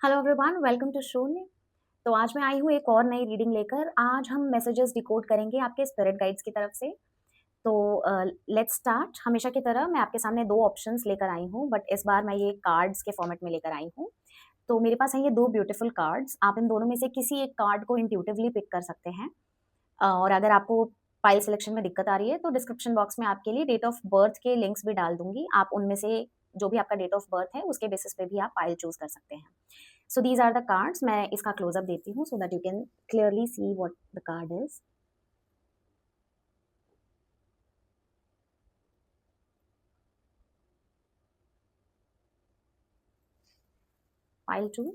Hello everyone, welcome to शून्य। तो आज मैं आई हूँ एक और नई रीडिंग लेकर। आज हम मैसेजेस डिकोड करेंगे आपके स्पिरिट गाइड्स की तरफ से। तो लेट्स स्टार्ट। हमेशा की तरह मैं आपके सामने दो ऑप्शंस लेकर आई हूँ, बट इस बार मैं ये कार्ड्स के फॉर्मेट में लेकर आई हूँ। तो मेरे पास है ये दो ब्यूटीफुल कार्ड्स। आप इन दोनों में से किसी एक कार्ड को इंट्यूटिवली पिक कर सकते हैं। और अगर आपको फाइल सिलेक्शन में दिक्कत आ रही है तो डिस्क्रिप्शन बॉक्स में आपके लिए डेट ऑफ बर्थ के लिंक्स भी डाल दूंगी। आप उनमें से जो भी आपका डेट ऑफ बर्थ है उसके बेसिस पे भी आप फाइल चूज कर सकते हैं। So these are the cards. मैं इसका क्लोजअप देती हूँ so that you can clearly see what the card is. Pile two.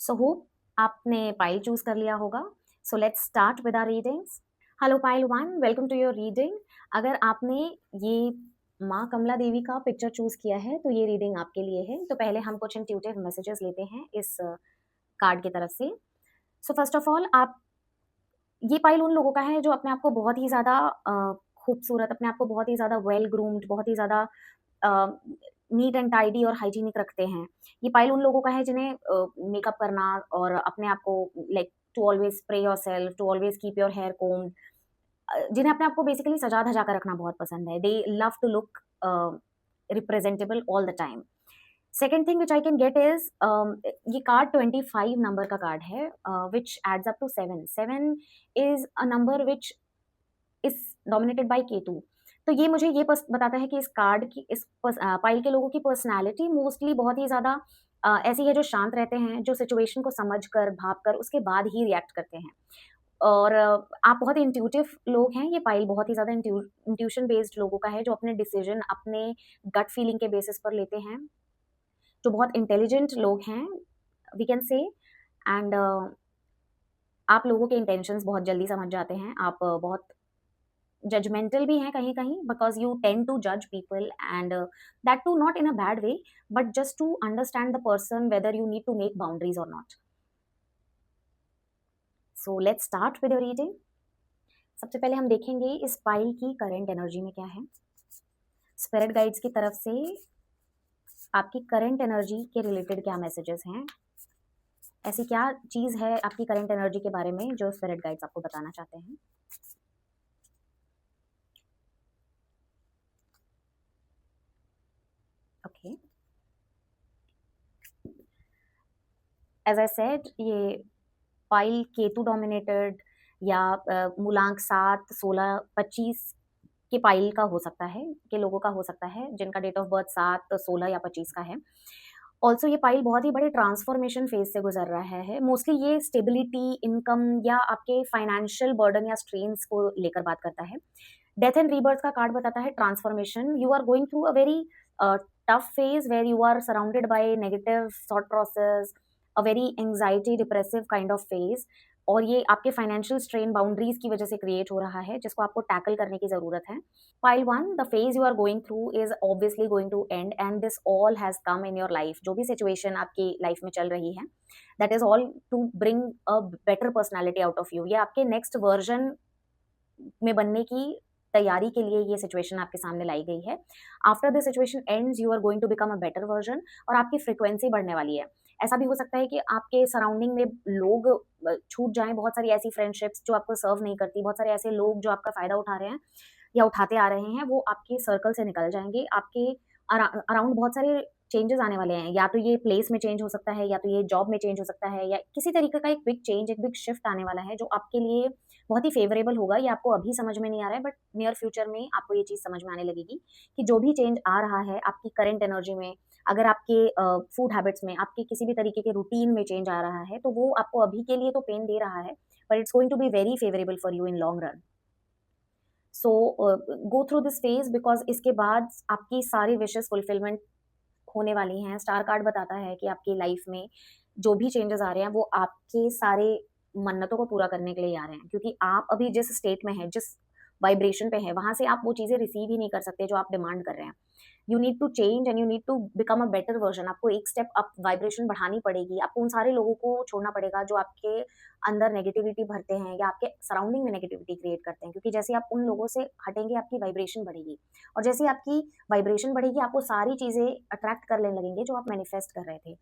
So hope आपने पाइल चूज कर लिया होगा। So let's start with our readings. Hello pile one, welcome to your reading. अगर आपने ये माँ कमला देवी का पिक्चर चूज किया है तो ये रीडिंग आपके लिए है। तो पहले हम कुछ इंट्यूटिव मैसेजेस लेते हैं इस कार्ड की तरफ से। सो फर्स्ट ऑफ ऑल, आप ये पाइल उन लोगों का है जो अपने आप को बहुत ही ज्यादा खूबसूरत, अपने आप को बहुत ही ज्यादा वेल ग्रूम्ड, बहुत ही ज्यादा नीट एंड टाइडी और हाइजीनिक रखते हैं। ये पाइल उन लोगों का है जिन्हें मेकअप करना और अपने आप को like to always spray yourself, to always keep your hair combed, जिन्हें अपने आप को बेसिकली सजा धजा कर रखना बहुत पसंद है। They love to look representable all the time. Second thing which I can get is, ये कार्ड 25 नंबर का कार्ड है, which adds up to 7। 7 is a number which is dominated by Ketu. तो ये मुझे ये बताता है कि इस कार्ड की, इस पाइल के लोगों की पर्सनैलिटी मोस्टली बहुत ही ज्यादा ऐसी है जो शांत रहते हैं, जो सिचुएशन को समझ कर भाप कर उसके बाद ही रिएक्ट करते हैं। और आप बहुत ही इंट्यूटिव लोग हैं। ये पाइल बहुत ही ज्यादा इंट्यूशन बेस्ड लोगों का है, जो अपने डिसीजन अपने गट फीलिंग के बेसिस पर लेते हैं, जो बहुत इंटेलिजेंट लोग हैं वी कैन से। एंड आप लोगों के इंटेंशंस बहुत जल्दी समझ जाते हैं। आप बहुत जजमेंटल भी हैं कहीं कहीं, बिकॉज यू टेंड टू जज people and that too not in a bad way, but just to understand the person whether you need to make boundaries or not. So let's start with your reading. सबसे पहले हम देखेंगे इस pile की current energy में क्या है। Spirit guides की तरफ से आपकी करंट एनर्जी के रिलेटेड क्या मैसेजेस हैं, ऐसी क्या चीज है आपकी करंट एनर्जी के बारे में जो स्पिरिट गाइड्स आपको बताना चाहते हैं। ओके, एज आई सेड, ये पाइल केतु डोमिनेटेड या मूलांक 7, 16, 25 के पाइल का हो सकता है, के लोगों का हो सकता है जिनका डेट ऑफ बर्थ 7, 16 या 25 का है। ऑल्सो ये पाइल बहुत ही बड़े ट्रांसफॉर्मेशन फेज से गुजर रहा है। मोस्टली ये स्टेबिलिटी, इनकम या आपके फाइनेंशियल बर्डन या स्ट्रेन्स को लेकर बात करता है। डेथ एंड रीबर्थ का कार्ड बताता है transformation. You are going through a very tough phase where you are surrounded by negative thought process, a very anxiety depressive kind of phase। और ये आपके फाइनेंशियल स्ट्रेन बाउंड्रीज की वजह से create हो रहा है, जिसको आपको टैकल करने की जरूरत है। Pile 1, the phase you are going through is obviously going to end and this all has come in your life। जो भी सिचुएशन आपकी लाइफ में चल रही है, that is all to bring a better personality out of you। ये आपके next version में बनने की तैयारी के लिए ये सिचुएशन आपके सामने लाई गई है। After the situation ends you are going to become a better version, और आपकी फ्रिक्वेंसी बढ़ने वाली है। ऐसा भी हो सकता है कि आपके सराउंडिंग में लोग छूट जाएं, बहुत सारी ऐसी फ्रेंडशिप्स जो आपको सर्व नहीं करती, बहुत सारे ऐसे लोग जो आपका फायदा उठा रहे हैं या उठाते आ रहे हैं, वो आपके सर्कल से निकल जाएंगे। आपके अराउंड बहुत सारे चेंजेस आने वाले हैं। या तो ये प्लेस में चेंज हो सकता है, या तो ये जॉब में चेंज हो सकता है, या किसी तरीके का एक बिग चेंज, एक बिग शिफ्ट आने वाला है जो आपके लिए बहुत ही फेवरेबल होगा। ये आपको अभी समझ में नहीं आ रहा है, बट नियर फ्यूचर में आपको ये चीज समझ में आने लगेगी कि जो भी चेंज आ रहा है आपकी करंट एनर्जी में, अगर आपके फूड हैबिट्स में, आपके किसी भी तरीके के रूटीन में चेंज आ रहा है, तो वो आपको अभी के लिए तो पेन दे रहा है, but it's going to be very favourable for you in long run. So go through this phase, because इसके बाद आपकी सारी विशेष फुलफिलमेंट होने वाली हैं। स्टार कार्ड बताता है कि आपकी लाइफ में जो भी चेंजेस आ रहे हैं वो आपके सारे मन्नतों को पूरा करने के लिए आ रहे हैं, क्योंकि आप अभी जिस स्टेट में हैं, जिस वाइब्रेशन पे हैं, वहाँ से आप वो चीज़ें रिसीव ही नहीं कर सकते जो आप डिमांड कर रहे हैं। You need to change and you need to become a better version. आपको एक स्टेप अप वाइब्रेशन बढ़ानी पड़ेगी। आपको उन सारे लोगों को छोड़ना पड़ेगा जो आपके अंदर नेगेटिविटी भरते हैं या आपके सराउंडिंग में नेगेटिविटी क्रिएट करते हैं, क्योंकि जैसे आप उन लोगों से हटेंगे आपकी वाइब्रेशन बढ़ेगी, और जैसे आपकी वाइब्रेशन बढ़ेगी आप वो सारी चीज़ें अट्रैक्ट कर लेने लगेंगे जो आप मैनिफेस्ट कर रहे थे।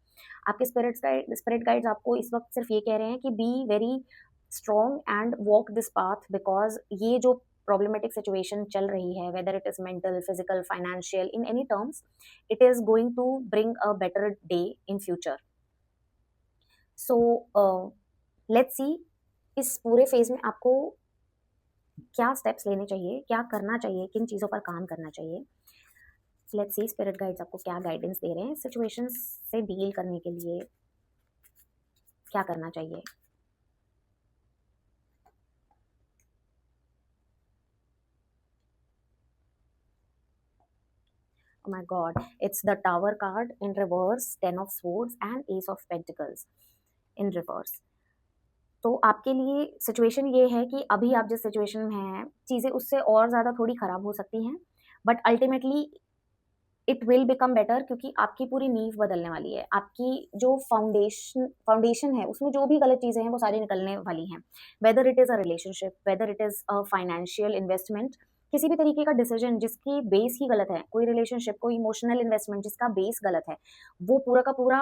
आपके स्पिरिट गाइड्स आपको इस वक्त सिर्फ ये कह रहे हैं कि be very strong and walk this path, because ये जो प्रॉब्लमेटिक सिचुएशन चल रही है, whether it is mental, physical, financial, in any terms, it is going to bring a better day in future. So let's see इस पूरे phase में आपको क्या स्टेप्स लेने चाहिए, क्या करना चाहिए, किन चीज़ों पर काम करना चाहिए। लेट्स सी स्पिरिट गाइड्स आपको क्या गाइडेंस दे रहे हैं सिचुएशंस से डील करने के लिए, क्या करना चाहिए। Oh my god, it's the Tower card in reverse, Ten of Swords and Ace of Pentacles in reverse। तो आपके लिए सिचुएशन ये है कि अभी आप जिस सिचुएशन में हैं चीज़ें उससे और ज़्यादा थोड़ी ख़राब हो सकती हैं, but ultimately it will become better, क्योंकि आपकी पूरी नींव बदलने वाली है। आपकी जो फाउंडेशन है उसमें जो भी गलत चीज़ें हैं वो सारी निकलने वाली हैं। Whether it is a relationship, whether it is a financial investment, किसी भी तरीके का डिसीजन जिसकी बेस ही गलत है, कोई रिलेशनशिप, कोई इमोशनल इन्वेस्टमेंट जिसका बेस गलत है, वो पूरा का पूरा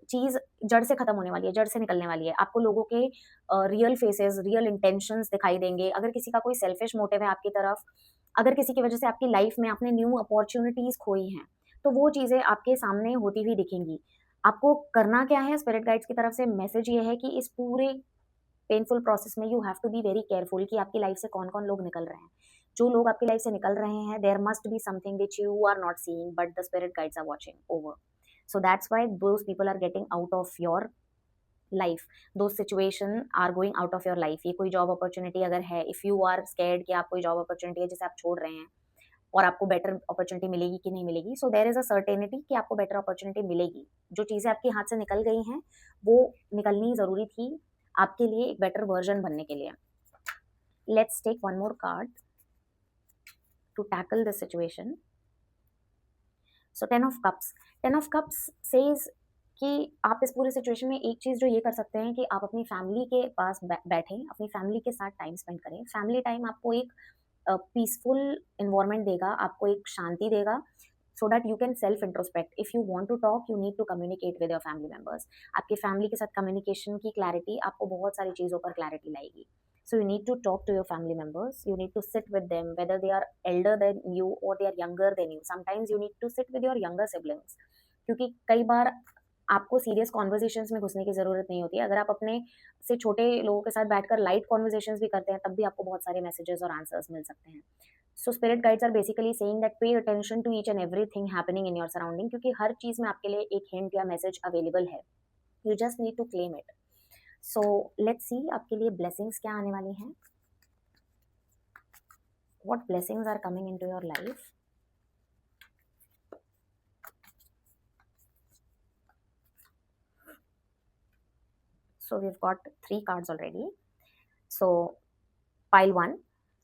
चीज़ जड़ से खत्म होने वाली है, जड़ से निकलने वाली है। आपको लोगों के रियल फेसेस, रियल इंटेंशंस दिखाई देंगे। अगर किसी का कोई सेल्फिश मोटिव है आपकी तरफ, अगर किसी की वजह से आपकी लाइफ में आपने न्यू अपॉर्चुनिटीज खोई हैं, तो वो चीज़ें आपके सामने होती हुई दिखेंगी। आपको करना क्या है, स्पिरिट गाइड्स की तरफ से मैसेज ये है कि इस पूरे पेनफुल प्रोसेस में you have to be very careful कि आपकी लाइफ से कौन कौन लोग निकल रहे हैं। जो लोग आपकी लाइफ से निकल रहे हैं, there must be something which you are not seeing but the spirit guides are watching over. So that's why those people are getting out of your life, those situation are going out of your life। ये कोई job opportunity अगर है, if you are scared कि आप कोई job opportunity है जिसे आप छोड़ रहे हैं और आपको बेटर अपॉर्चुनिटी मिलेगी कि नहीं मिलेगी, so there is a certainty कि आपको बेटर अपॉर्चुनिटी मिलेगी। जो चीज़ें आपके हाथ से निकल गई हैं वो निकलनी ज़रूरी थी आपके लिए एक बेटर वर्जन बनने के लिए। Let's take one more card to tackle this situation. So ten of cups says कि आप इस पूरे सिचुएशन में एक चीज़ जो ये कर सकते हैं कि आप अपनी फैमिली के पास बैठें, अपनी फैमिली के साथ टाइम स्पेंड करें। फैमिली टाइम आपको एक पीसफुल इन्वायरमेंट देगा, आपको एक शांति देगा, so that you can self introspect. If you want to talk you need to communicate with your family members. आपकी फैमिली के साथ कम्युनिकेशन की क्लैरिटी आपको बहुत सारी चीज़ों पर क्लैरिटी लाएगी। So you need to talk to your family members. You need to sit with them, whether they are elder than you or they are younger than you. Sometimes you need to sit with your younger siblings, क्योंकि कई बार आपको serious conversations में घुसने की ज़रूरत नहीं होती है। अगर आप अपने से छोटे लोगों के साथ बैठकर लाइट कॉन्वर्जेशंस भी करते हैं तब भी आपको बहुत सारे मैसेजेस और आंसर्स मिल सकते हैं। So spirit guides are basically saying that pay attention to each and everything happening in your surrounding, क्योंकि हर चीज़ में आपके लिए एक हिंट या मैसेज अवेलेबल है। You just need to claim it. So let's see आपके लिए ब्लेसिंग्स क्या आने वाली हैं। What blessings are coming into your life? So we've got 3 cards already. So pile 1,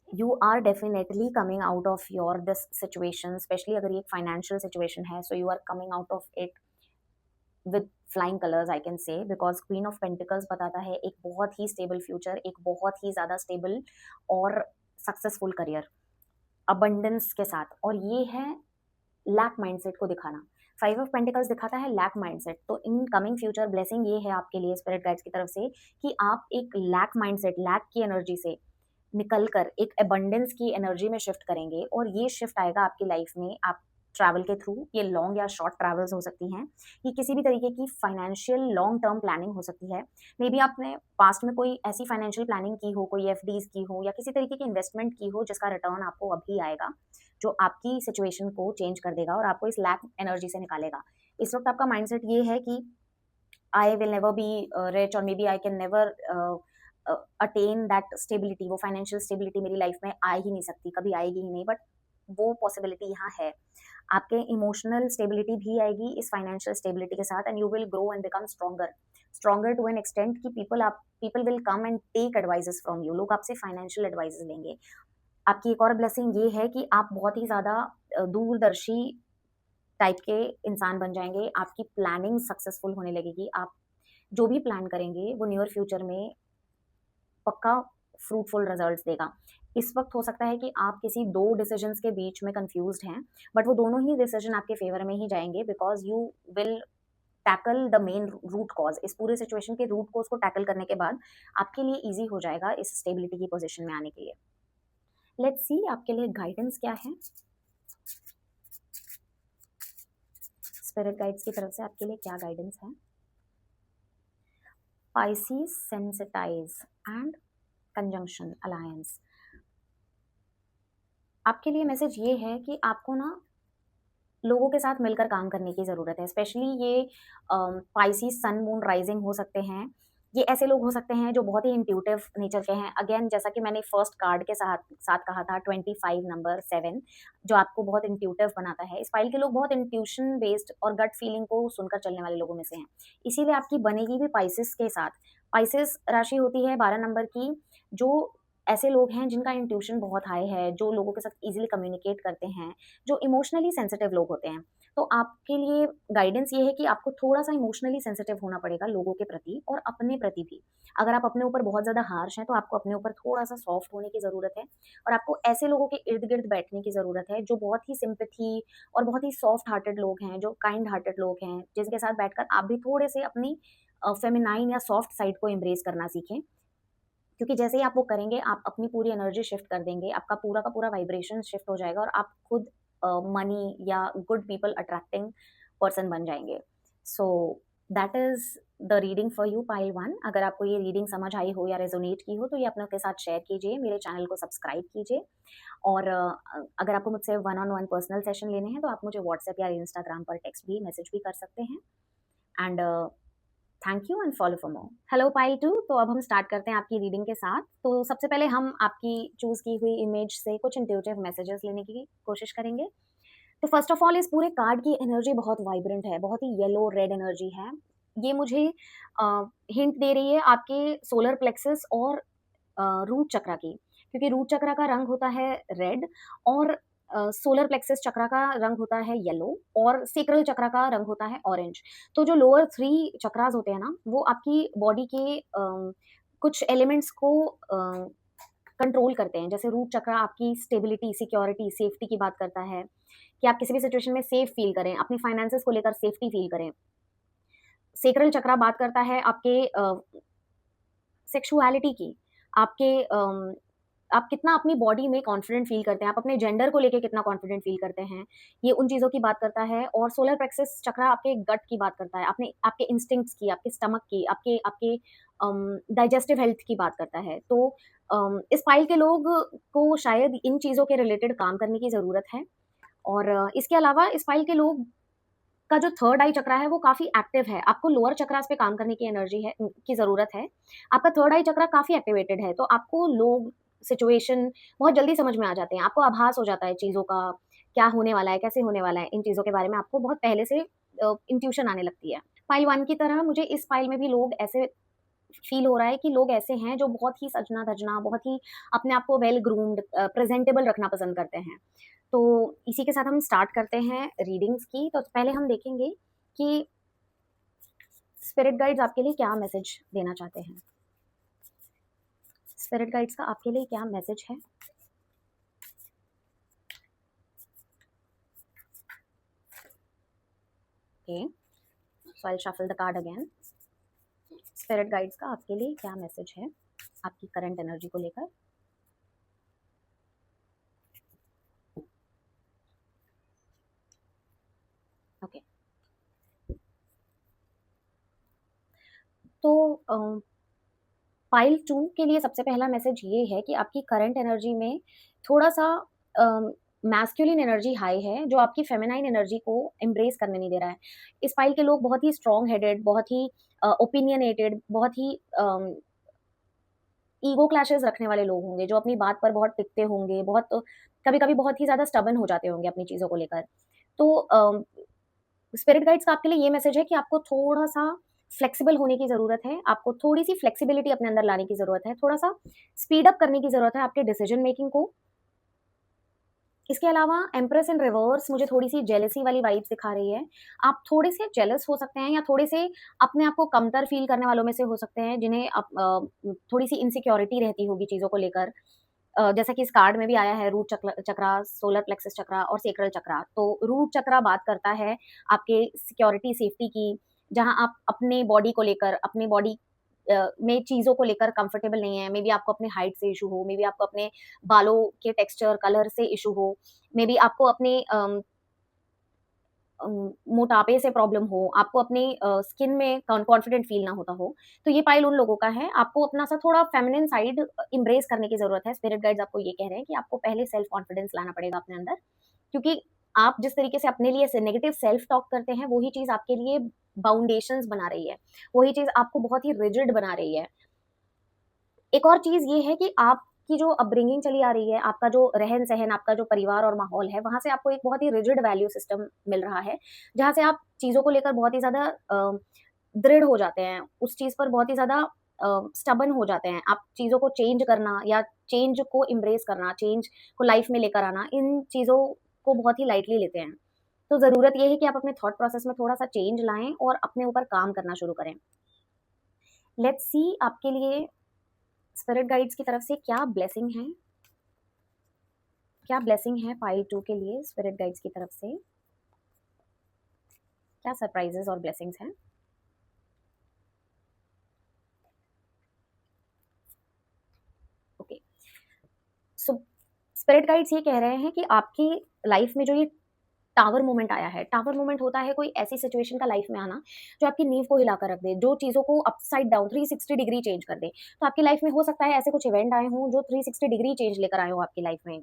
you are definitely coming out of your this situation, especially अगर ये एक financial situation है, so you are coming out of it with flying colors, I can say, because Queen of Pentacles बताता है एक बहुत ही stable future, एक बहुत ही ज़्यादा stable और successful career, abundance के साथ, और ये है लैक माइंडसेट को दिखाना। 5 ऑफ पेंटिकल्स दिखाता है लैक माइंडसेट। तो इन कमिंग फ्यूचर ब्लेसिंग ये है आपके लिए स्पिरिट गाइड्स की तरफ से कि आप एक लैक माइंडसेट, लैक की एनर्जी से निकलकर एक अबंडेंस की एनर्जी में शिफ्ट करेंगे, और ये शिफ्ट आएगा आपकी लाइफ में आप ट्रैवल के थ्रू। ये लॉन्ग या शॉर्ट ट्रैवल्स हो सकती हैं, ये किसी भी तरीके की फाइनेंशियल लॉन्ग टर्म प्लानिंग हो सकती है। मे बी आपने पास्ट में कोई ऐसी फाइनेंशियल प्लानिंग की हो, कोई एफडीज की हो या किसी तरीके की इन्वेस्टमेंट की हो जिसका रिटर्न आपको अभी आएगा, जो आपकी सिचुएशन को चेंज कर देगा और आपको इस लैक एनर्जी से निकालेगा। इस वक्त आपका माइंडसेट ये है कि I will never be rich, और maybe I can never attain that stability. वो फाइनेंशियल स्टेबिलिटी मेरी लाइफ में आ ही नहीं सकती, कभी आएगी ही नहीं, बट वो पॉसिबिलिटी यहाँ है। आपके इमोशनल स्टेबिलिटी भी आएगी इस फाइनेंशियल स्टेबिलिटी के साथ, and you will grow and become stronger to an extent कि people will come and take advices from you. लोग आपसे फाइनेंशियल एडवाइजेस लेंगे। आपकी एक और ब्लेसिंग ये है कि आप बहुत ही ज़्यादा दूरदर्शी टाइप के इंसान बन जाएँगे, आपकी प्लानिंग सक्सेसफुल होने लगेगी, आप जो भी प्लान करेंगे वो नियर फ्यूचर में पक्का फ्रूटफुल रिजल्ट्स देगा। इस वक़्त हो सकता है कि आप किसी 2 डिसिजंस के बीच में कन्फ्यूज़्ड हैं, बट वो दोनों ही डिसीजन आपके फ़ेवर में ही जाएँगे because you will tackle the main root cause. इस पूरे सिचुएशन के रूट कॉज़ को टैकल करने के बाद आपके लिए ईज़ी हो जाएगा इस स्टेबिलिटी की पोज़ीशन में आने के लिए। लेट्स सी आपके लिए गाइडेंस क्या है? स्पिरिट गाइड्स की तरफ से आपके लिए क्या गाइडेंस है? Pisces sensitize and conjunction alliance। आपके लिए मैसेज ये है कि आपको ना लोगों के साथ मिलकर काम करने की ज़रूरत है। स्पेशली ये पाइसेस सन मून राइजिंग हो सकते हैं। ये ऐसे लोग हो सकते हैं जो बहुत ही इंट्यूटिव नेचर के हैं। अगेन जैसा कि मैंने फर्स्ट कार्ड के साथ साथ कहा था 25 नंबर 7 जो आपको बहुत इंट्यूटिव बनाता है। इस फाइल के लोग बहुत इंट्यूशन बेस्ड और गट फीलिंग को सुनकर चलने वाले लोगों में से हैं। इसीलिए आपकी बनेगी भी पाइसेस के साथ। पाइसेस राशि होती है 12 नंबर की, जो ऐसे लोग हैं जिनका इंट्यूशन बहुत हाई है, जो लोगों के साथ ईज़िली कम्युनिकेट करते हैं, जो इमोशनली सेंसिटिव लोग होते हैं। तो आपके लिए गाइडेंस ये है कि आपको थोड़ा-सा इमोशनली सेंसिटिव होना पड़ेगा लोगों के प्रति और अपने प्रति भी। अगर आप अपने ऊपर बहुत ज़्यादा हार्श हैं, तो आपको अपने ऊपर थोड़ा-सा सॉफ्ट होने की ज़रूरत है और आपको ऐसे लोगों के इर्द-गिर्द बैठने की ज़रूरत है, जो बहुत ही सिम्पैथी और बहुत ही सॉफ्ट हार्टेड लोग हैं, जो काइंड हार्टेड लोग हैं, जिनके साथ बैठकर आप भी थोड़े से अपनी फेमिनाइन या सॉफ्ट साइड को एम्ब्रेस करना सीखें। क्योंकि जैसे ही आप वो करेंगे, आप अपनी पूरी एनर्जी शिफ्ट कर देंगे, आपका पूरा का पूरा वाइब्रेशन शिफ्ट हो जाएगा और आप खुद मनी या गुड पीपल अट्रैक्टिंग पर्सन बन जाएँगे। So that is the reading for you pile 1। अगर आपको ये रीडिंग समझ आई हो या रेज़ोनेट की हो, तो ये अपनों के साथ शेयर कीजिए, मेरे चैनल को सब्सक्राइब कीजिए और अगर आपको मुझसे one on one personal session लेने हैं, तो आप मुझे व्हाट्सएप या इंस्टाग्राम पर टेक्स्ट भी, मैसेज भी कर सकते हैं। And thank you and follow for more. Hello pile 2, तो अब हम स्टार्ट करते हैं आपकी रीडिंग के साथ। तो सबसे पहले हम आपकी चूज़ की हुई इमेज से कुछ इंट्यूटिव मैसेजेस लेने की कोशिश करेंगे। तो फर्स्ट ऑफ ऑल इस पूरे कार्ड की एनर्जी बहुत वाइब्रेंट है, बहुत ही येलो रेड एनर्जी है। ये मुझे हिंट दे रही है आपके सोलर प्लेक्सस और रूट चक्रा की, क्योंकि रूट चक्रा का रंग होता है रेड और सोलर प्लेक्सस चक्रा का रंग होता है येलो और सेक्रल चक्रा का रंग होता है ऑरेंज। तो जो लोअर 3 चक्रास होते हैं ना, वो आपकी बॉडी के कुछ एलिमेंट्स को कंट्रोल करते हैं। जैसे रूट चक्रा आपकी स्टेबिलिटी, सिक्योरिटी, सेफ्टी की बात करता है कि आप किसी भी सिचुएशन में सेफ फील करें, अपनी फाइनेंसेस को लेकर सेफ्टी फील करें। सेक्रल चक्रा बात करता है आपके सेक्सुअलिटी की, आपके आप कितना अपनी बॉडी में कॉन्फिडेंट फ़ील करते हैं, आप अपने जेंडर को लेके कितना कॉन्फिडेंट फ़ील करते हैं, ये उन चीज़ों की बात करता है। और सोलर प्लेक्सस चक्रा आपके गट की बात करता है, अपने आपके इंस्टिंक्ट्स की, आपके स्टमक की, आपके आपके डाइजेस्टिव हेल्थ की बात करता है। तो इस फ़ाइल के लोग को शायद इन चीज़ों के रिलेटेड काम करने की ज़रूरत है। और इसके अलावा इस फ़ाइल के लोग का जो थर्ड आई चक्रा है वो काफ़ी एक्टिव है। आपको लोअर चक्रास पे काम करने की एनर्जी है की ज़रूरत है। आपका थर्ड आई चक्रा काफ़ी एक्टिवेटेड है, तो आपको लोग, सिचुएशन बहुत जल्दी समझ में आ जाते हैं। आपको आभास हो जाता है चीज़ों का, क्या होने वाला है, कैसे होने वाला है, इन चीज़ों के बारे में आपको बहुत पहले से इंट्यूशन आने लगती है। फाइल 1 की तरह मुझे इस फाइल में भी लोग ऐसे फ़ील हो रहा है कि लोग ऐसे हैं जो बहुत ही सजना-धजना, बहुत ही अपने आप को वेल ग्रूम्ड प्रेज़ेंटेबल रखना पसंद करते हैं। तो इसी के साथ हम स्टार्ट करते हैं रीडिंग्स की। तो पहले हम देखेंगे कि स्पिरिट गाइड्स आपके लिए क्या मैसेज देना चाहते हैं। स्पिरिट गाइड्स का आपके लिए क्या मैसेज है? Okay, so I will shuffle the card again. Spirit guides का आपके लिए क्या मैसेज है आपकी करंट एनर्जी को लेकर? ओके, तो फाइल 2 के लिए सबसे पहला मैसेज ये है कि आपकी करंट एनर्जी में थोड़ा-सा मैस्कुलिन एनर्जी हाई है, जो आपकी फेमिनाइन एनर्जी को एम्ब्रेस करने नहीं दे रहा है। इस फाइल के लोग बहुत ही स्ट्रॉन्ग हेडेड, बहुत ही ओपिनियनेटेड, बहुत ही ईगो क्लैशेस रखने वाले लोग होंगे, जो अपनी बात पर बहुत टिकते होंगे, बहुत कभी-कभी बहुत ही ज़्यादा स्टबर्न हो जाते होंगे अपनी चीज़ों को लेकर। तो स्पिरिट गाइड्स का आपके लिए ये मैसेज है कि आपको थोड़ा-सा फ्लेक्सिबल होने की ज़रूरत है, आपको थोड़ी-सी फ्लेक्सिबिलिटी अपने अंदर लाने की ज़रूरत है, थोड़ा-सा स्पीड अप करने की ज़रूरत है आपके डिसीजन मेकिंग को। इसके अलावा एम्प्रेस इन रिवर्स मुझे थोड़ी-सी जेलसी वाली वाइब्स दिखा रही है। आप थोड़े से जेलस हो सकते हैं या थोड़े से अपने आप को कमतर फ़ील करने वालों में से हो सकते हैं, जिन्हें थोड़ी-सी इनसिक्योरिटी रहती होगी चीज़ों को लेकर। जैसा कि इस कार्ड में भी आया है रूट चक्रा, सोलर प्लेक्सस चक्रा और सेक्रल चक्रा। तो रूट चक्रा बात करता है आपके सिक्योरिटी, सेफ्टी की, जहाँ आप अपने बॉडी को लेकर, अपनी बॉडी में चीज़ों को लेकर कंफर्टेबल नहीं है। मेबी आपको अपने हाइट से इश्यू हो, मेबी आपको अपने बालों के टेक्सचर, कलर से इश्यू हो, मेबी आपको अपने मोटापे से प्रॉब्लम हो, आपको अपने स्किन में कॉन्फिडेंट फील ना होता हो, तो ये पाइल उन लोगों का है। आपको अपना सा थोड़ा फेमिनिन साइड एम्ब्रेस करने की ज़रूरत है। स्पिरिट गाइड्स आपको ये कह रहे हैं कि आपको पहले सेल्फ कॉन्फिडेंस लाना पड़ेगा अपने अंदर, क्योंकि आप जिस तरीके से अपने लिए से नेगेटिव सेल्फ टॉक करते हैं, वही चीज़ आपके लिए बाउंडेशंस बना रही है। वही चीज़ आपको बहुत ही रिजिड बना रही है। एक और चीज़ ये है कि आपकी जो अपब्रिंगिंग चली आ रही है, आपका जो रहन-सहन, आपका जो परिवार और माहौल है, वहाँ से आपको एक बहुत ही रिजिड वैल्यू सिस्टम मिल रहा है, जहाँ से आप चीज़ों को लेकर बहुत ही ज़्यादा दृढ़ हो जाते हैं, उस चीज़ पर बहुत ही ज़्यादा स्टबर्न हो जाते हैं। आप चीज़ों को चेंज करना या चेंज को एम्ब्रेस करना, चेंज को लाइफ़ में लेकर आना, इन चीज़ों को बहुत ही लाइटली लेते हैं। तो ज़रूरत ये है कि आप अपने थॉट प्रोसेस में थोड़ा-सा चेंज लाएँ और अपने ऊपर काम करना शुरू करें। लेट्स सी आपके लिए स्पिरिट गाइड्स की तरफ से क्या ब्लेसिंग है? क्या ब्लेसिंग है पाइल 2 के लिए स्पिरिट गाइड्स की तरफ से? क्या सरप्राइजेस और ब्लेसिंग्स हैं? ओके, सो स्पिरिट गाइड्स ये कह रहे हैं कि आपकी लाइफ में जो ये टावर मोमेंट आया है, टावर मोमेंट होता है कोई ऐसी सिचुएशन का लाइफ में आना जो आपकी नींव को हिलाकर रख दे, जो चीज़ों को अपसाइड डाउन 360 डिग्री चेंज कर दे। तो आपकी लाइफ में हो सकता है ऐसे कुछ इवेंट आए हों जो 360 डिग्री चेंज लेकर आए हों आपकी लाइफ में।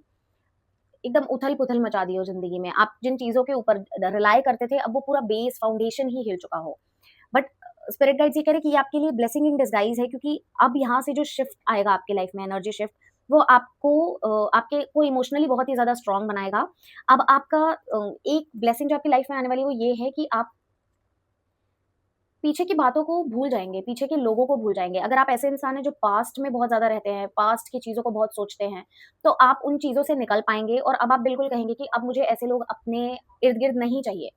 एकदम उथल-पुथल मचा दी हो ज़िंदगी में। आप जिन चीज़ों के ऊपर रिलाय करते थे, अब वो पूरा बेस फाउंडेशन ही हिल चुका हो। बट स्पिरिट गाइड्स ये कह रहे हैं कि ये आपके लिए ब्लेसिंग इन डिस्गाइज़ है, क्योंकि अब यहाँ से जो शिफ्ट आएगा आपकी लाइफ में, एनर्जी शिफ्ट, वो आपको आपके को इमोशनली बहुत ही ज़्यादा स्ट्रॉन्ग बनाएगा। अब आपका एक ब्लेसिंग जो आपकी लाइफ में आने वाली है, वो ये है कि आप पीछे की बातों को भूल जाएँगे, पीछे के लोगों को भूल जाएँगे। अगर आप ऐसे इंसान हैं जो पास्ट में बहुत ज़्यादा रहते हैं, पास्ट की चीज़ों को बहुत सोचते हैं, तो आप उन चीज़ों से निकल पाएँगे और अब आप बिल्कुल कहेंगे कि अब मुझे ऐसे लोग अपने इर्द-गिर्द नहीं चाहिए।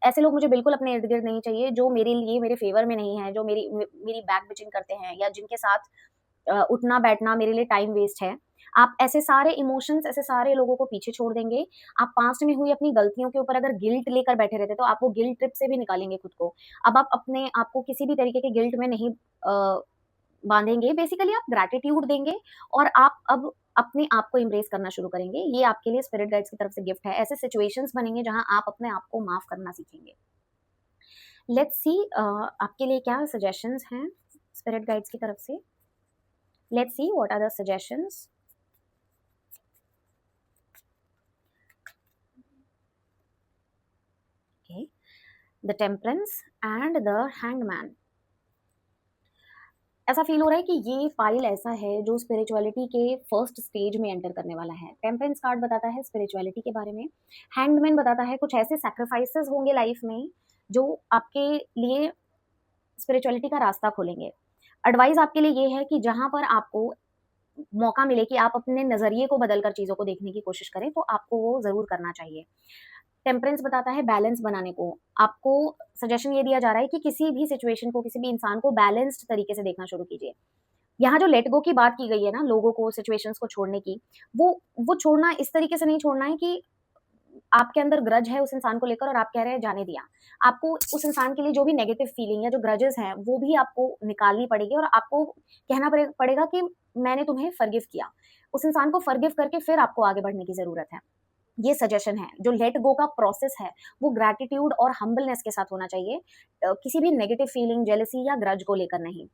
ऐसे लोग मुझे बिल्कुल अपने इर्द-गिर्द नहीं चाहिए, जो मेरे लिए मेरे फ़ेवर में नहीं है, जो मेरी बैक बिचिंग करते हैं या जिनके साथ उठना-बैठना मेरे लिए टाइम वेस्ट है। आप ऐसे सारे इमोशंस, ऐसे सारे लोगों को पीछे छोड़ देंगे। आप पास्ट में हुई अपनी गलतियों के ऊपर अगर गिल्ट लेकर बैठे रहते, तो आप वो गिल्ट ट्रिप से भी निकालेंगे खुद को। अब आप अपने आप को किसी भी तरीके के गिल्ट में नहीं बाँधेंगे। बेसिकली आप ग्रैटिट्यूड देंगे और आप अब अपने आप को एम्ब्रेस करना शुरू करेंगे। ये आपके लिए स्पिरिट गाइड्स की तरफ से गिफ्ट है। ऐसे सिचुएशंस बनेंगे जहाँ आप अपने आप को माफ़ करना सीखेंगे। लेट्स सी आपके लिए क्या सजेशंस हैं स्पिरिट गाइड्स की तरफ से? Let's see what are the suggestions? Okay, the temperance and the hangman. ऐसा फील हो रहा है कि ये फाइल ऐसा है जो स्पिरिचुअलिटी के फर्स्ट स्टेज में एंटर करने वाला है। टेम्परेंस कार्ड बताता है स्पिरिचुअलिटी के बारे में। हैंगमैन बताता है कुछ ऐसे सैक्रिफाइसेस होंगे लाइफ में जो आपके लिए स्पिरिचुअलिटी का रास्ता खोलेंगे। एडवाइस आपके लिए ये है कि जहाँ पर आपको मौका मिले कि आप अपने नज़रिए को बदलकर चीज़ों को देखने की कोशिश करें, तो आपको वो ज़रूर करना चाहिए। टेम्परेंस बताता है बैलेंस बनाने को। आपको सजेशन ये दिया जा रहा है कि किसी भी सिचुएशन को, किसी भी इंसान को बैलेंस्ड तरीके से देखना शुरू कीजिए। यहाँ जो लेट गो की बात की गई है ना, लोगों को, सिचुएशंस को छोड़ने की, वो छोड़ना इस तरीके से नहीं छोड़ना है कि आपके अंदर ग्रज है उस इंसान को लेकर और आप कह रहे हैं जाने दिया। आपको उस इंसान के लिए जो भी नेगेटिव फीलिंग या जो ग्रजेस हैं, वो भी आपको निकालनी पड़ेगी और आपको कहना पड़ेगा कि मैंने तुम्हें फॉरगिव किया। उस इंसान को फॉरगिव करके फिर आपको आगे बढ़ने की ज़रूरत है। ये सजेशन है। जो लेट गो का प्रोसेस है, वो ग्रैटिट्यूड और हम्बलनेस के साथ होना चाहिए। किसी भी नेगेटिव फीलिंग, जेलसी या ग्रज को लेकर नहीं।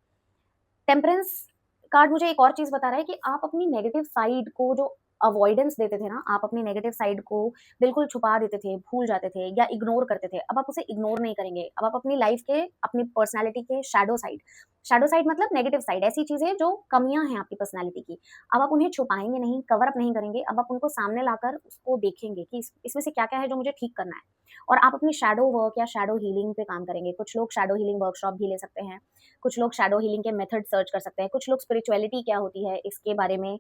टेम्परेंस कार्ड मुझे एक और चीज़ बता रहा है कि आप अपनी नेगेटिव साइड को जो अवॉइडेंस देते थे ना, आप अपनी नेगेटिव साइड को बिल्कुल छुपा देते थे, भूल जाते थे या इग्नोर करते थे। अब आप उसे इग्नोर नहीं करेंगे। अब आप अपनी लाइफ़ के, अपनी पर्सनैलिटी के शैडो साइड मतलब नेगेटिव साइड, ऐसी चीज़ें जो कमियाँ हैं आपकी पर्सनैलिटी की। अब आप उन्हें छुपाएँगे नहीं, कवर अप नहीं करेंगे। अब आप उनको सामने लाकर उसको देखेंगे कि इसमें से क्या-क्या है जो मुझे ठीक करना है। और आप अपनी शैडो वर्क या शैडो हीलिंग पे काम करेंगे। कुछ लोग शैडो हीलिंग वर्कशॉप भी ले सकते हैं। कुछ लोग शैडो हीलिंग के मेथड सर्च कर सकते हैं। कुछ लोग स्पिरिचुअलिटी क्या होती है इसके बारे में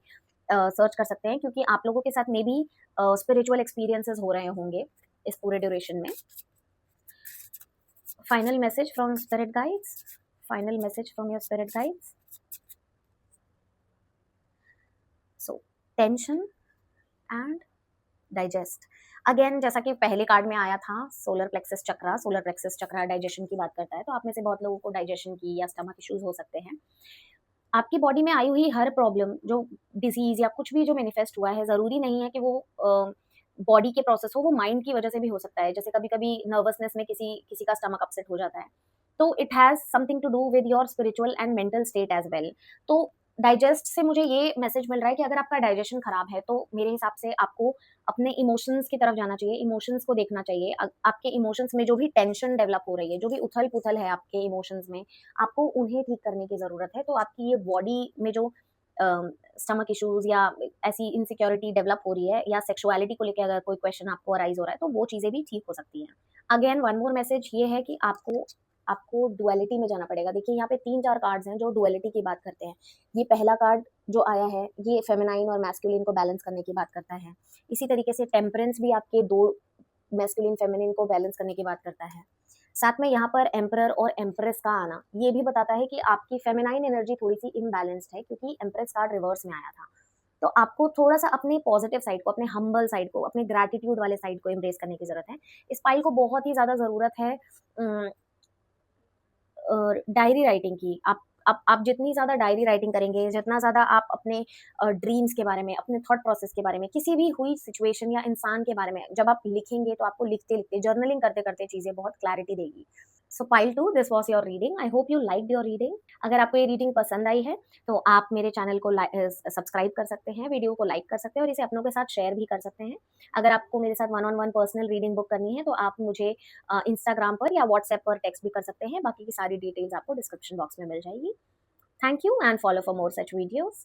सर्च कर सकते हैं, क्योंकि आप लोगों के साथ मे बी स्पिरिचुअल एक्सपीरियंसेस हो रहे होंगे इस पूरे ड्यूरेशन में। Final message from spirit guides, final message from your spirit guides. So tension and digest. Again जैसा कि पहले कार्ड में आया था सोलर प्लेक्सस चक्रा, सोलर प्लेक्सस चक्रा डाइजेशन की बात करता है, तो आप में से बहुत लोगों को डाइजेशन की या स्टमक इश्यूज हो सकते हैं। आपकी बॉडी में आई हुई हर प्रॉब्लम, जो डिजीज या कुछ भी जो मैनिफेस्ट हुआ है, जरूरी नहीं है कि वो बॉडी के प्रोसेस हो, वो माइंड की वजह से भी हो सकता है। जैसे कभी कभी नर्वसनेस में किसी किसी का स्टमक अपसेट हो जाता है, तो it has something to do with your spiritual and mental state as well. तो डाइजेस्ट से मुझे ये मैसेज मिल रहा है कि अगर आपका डाइजेशन खराब है, तो मेरे हिसाब से आपको अपने इमोशंस की तरफ जाना चाहिए, इमोशंस को देखना चाहिए। आपके इमोशंस में जो भी टेंशन डेवलप हो रही है, जो भी उथल पुथल है आपके इमोशंस में, आपको उन्हें ठीक करने की जरूरत है। तो आपकी ये बॉडी में जो स्टमक इश्यूज या ऐसी इनसिक्योरिटी डेवलप हो रही है, या सेक्सुअलिटी को लेकर अगर कोई क्वेश्चन आपको अराइज हो रहा है, तो वो चीजें भी ठीक हो सकती हैं। अगेन वन मोर मैसेज ये है कि आपको आपको डुअलिटी में जाना पड़ेगा। देखिए यहाँ पे 3-4 कार्ड्स हैं जो डुअलिटी की बात करते हैं। ये पहला कार्ड जो आया है, ये फेमिनाइन और मैस्कुलिन को बैलेंस करने की बात करता है। इसी तरीके से टेम्परेंस भी आपके दो मैस्कुलिन फेमिनिन को बैलेंस करने की बात करता है। साथ में यहाँ पर एम्परर और एम्प्रेस का आना ये भी बताता है कि आपकी फेमिनाइन एनर्जी थोड़ी सी इम्बैलेंस्ड है, क्योंकि एम्प्रेस कार्ड रिवर्स में आया था। तो आपको थोड़ा सा अपने पॉजिटिव साइड को, अपने हम्बल साइड को, अपने ग्रैटिट्यूड वाले साइड को एम्ब्रेस करने की जरूरत है। इस पाइल को बहुत ही ज्यादा जरूरत है डायरी राइटिंग की। आप जितनी ज़्यादा डायरी राइटिंग करेंगे, जितना ज़्यादा आप अपने ड्रीम्स के बारे में, अपने थॉट प्रोसेस के बारे में, किसी भी हुई सिचुएशन या इंसान के बारे में जब आप लिखेंगे, तो आपको लिखते-लिखते, जर्नलिंग करते-करते चीज़ें बहुत क्लैरिटी देगी। सो pile 2, this was your reading. I hope you liked your reading. अगर आपको ये रीडिंग पसंद आई है, तो आप मेरे चैनल को सब्सक्राइब कर सकते हैं, वीडियो को लाइक कर सकते हैं और इसे अपनों के साथ शेयर भी कर सकते हैं। अगर आपको मेरे साथ one on one personal reading book करनी है, तो आप मुझे इंस्टाग्राम पर या व्हाट्सएप पर टेक्स्ट भी कर सकते हैं। बाकी की सारी डिटेल्स आपको डिस्क्रिप्शन बॉक्स में मिल जाएगी। Thank you and follow for more such videos.